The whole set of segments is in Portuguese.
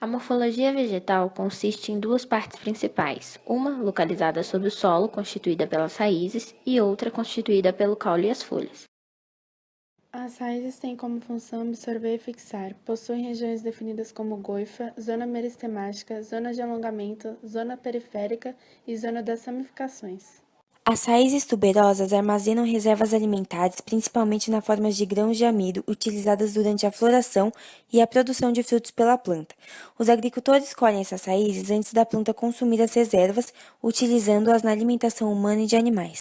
A morfologia vegetal consiste em duas partes principais, uma localizada sob o solo, constituída pelas raízes, e outra constituída pelo caule e as folhas. As raízes têm como função absorver e fixar. Possuem regiões definidas como goifa, zona meristemática, zona de alongamento, zona periférica e zona das ramificações. As raízes tuberosas armazenam reservas alimentares, principalmente na forma de grãos de amido utilizadas durante a floração e a produção de frutos pela planta. Os agricultores colhem essas raízes antes da planta consumir as reservas, utilizando-as na alimentação humana e de animais.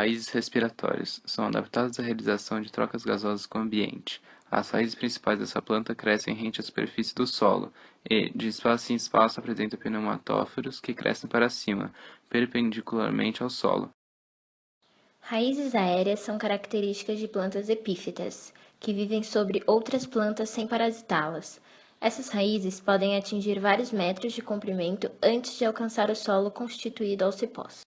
Raízes respiratórias são adaptadas à realização de trocas gasosas com o ambiente. As raízes principais dessa planta crescem rente à superfície do solo e, de espaço em espaço, apresentam pneumatóforos que crescem para cima, perpendicularmente ao solo. Raízes aéreas são características de plantas epífitas, que vivem sobre outras plantas sem parasitá-las. Essas raízes podem atingir vários metros de comprimento antes de alcançar o solo constituído aos cipós.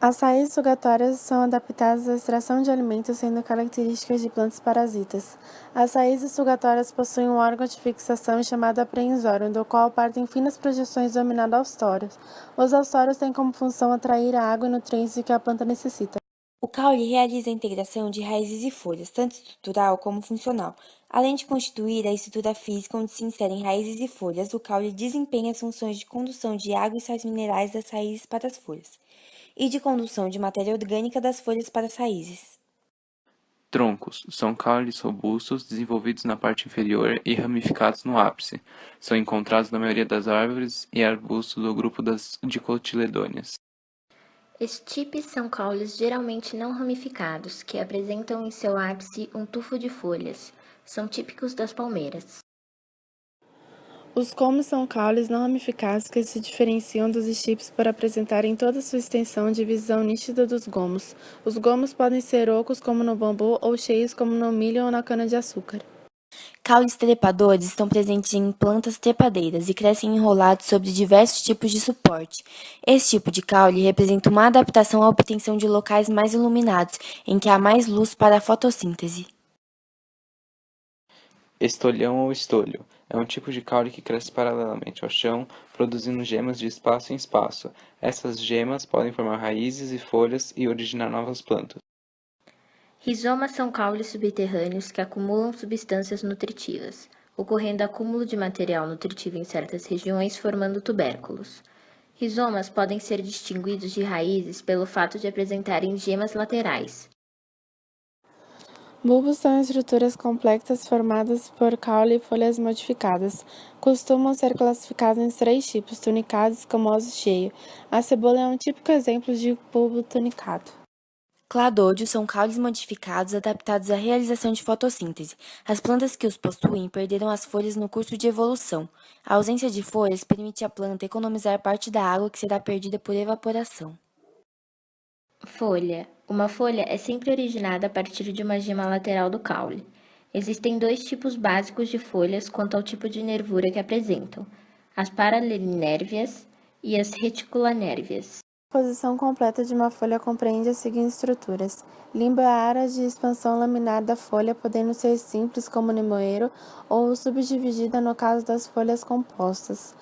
As raízes sugatórias são adaptadas à extração de alimentos, sendo características de plantas parasitas. As raízes sugatórias possuem um órgão de fixação chamado apreensório, do qual partem finas projeções denominadas austórios. Os austórios têm como função atrair a água e nutrientes de que a planta necessita. O caule realiza a integração de raízes e folhas, tanto estrutural como funcional. Além de constituir a estrutura física onde se inserem raízes e folhas, o caule desempenha as funções de condução de água e sais minerais das raízes para as folhas, e de condução de matéria orgânica das folhas para as raízes. Troncos são caules robustos, desenvolvidos na parte inferior e ramificados no ápice. São encontrados na maioria das árvores e arbustos do grupo das dicotiledôneas. Estipes são caules geralmente não ramificados, que apresentam em seu ápice um tufo de folhas. São típicos das palmeiras. Os colmos são caules não ramificados que se diferenciam dos estipes por apresentarem toda sua extensão divisão nítida dos gomos. Os gomos podem ser ocos como no bambu ou cheios como no milho ou na cana-de-açúcar. Caules trepadores estão presentes em plantas trepadeiras e crescem enrolados sobre diversos tipos de suporte. Esse tipo de caule representa uma adaptação à obtenção de locais mais iluminados, em que há mais luz para a fotossíntese. Estolhão ou estolho é um tipo de caule que cresce paralelamente ao chão, produzindo gemas de espaço em espaço. Essas gemas podem formar raízes e folhas e originar novas plantas. Rizomas são caules subterrâneos que acumulam substâncias nutritivas, ocorrendo acúmulo de material nutritivo em certas regiões, formando tubérculos. Rizomas podem ser distinguidos de raízes pelo fato de apresentarem gemas laterais. Bulbos são estruturas complexas formadas por caule e folhas modificadas. Costumam ser classificados em 3 tipos: tunicado, escamoso e cheio. A cebola é um típico exemplo de bulbo tunicado. Cladódios são caules modificados adaptados à realização de fotossíntese. As plantas que os possuem perderam as folhas no curso de evolução. A ausência de folhas permite à planta economizar parte da água que será perdida por evaporação. Folha. Uma folha é sempre originada a partir de uma gema lateral do caule. Existem 2 tipos básicos de folhas quanto ao tipo de nervura que apresentam: as paralelinérvias e as reticulanérvias. A composição completa de uma folha compreende as seguintes estruturas: limbo é a área de expansão laminar da folha, podendo ser simples, como limoeiro, ou subdividida no caso das folhas compostas.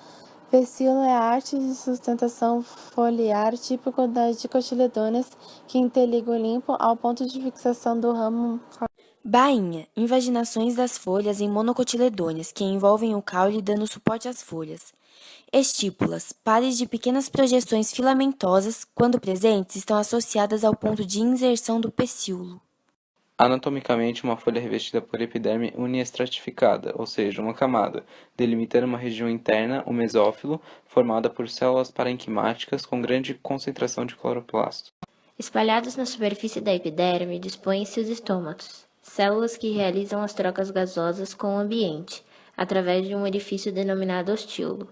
Pecíolo é a arte de sustentação foliar típico das dicotiledôneas, que interliga o limbo ao ponto de fixação do ramo. Bainha, invaginações das folhas em monocotiledôneas, que envolvem o caule dando suporte às folhas. Estípulas, pares de pequenas projeções filamentosas, quando presentes, estão associadas ao ponto de inserção do pecíolo. Anatomicamente, uma folha é revestida por epiderme uniestratificada, ou seja, uma camada, delimitando uma região interna, o mesófilo, formada por células parenquimáticas com grande concentração de cloroplasto. Espalhados na superfície da epiderme dispõem-se os estômatos, células que realizam as trocas gasosas com o ambiente, através de um orifício denominado ostíolo.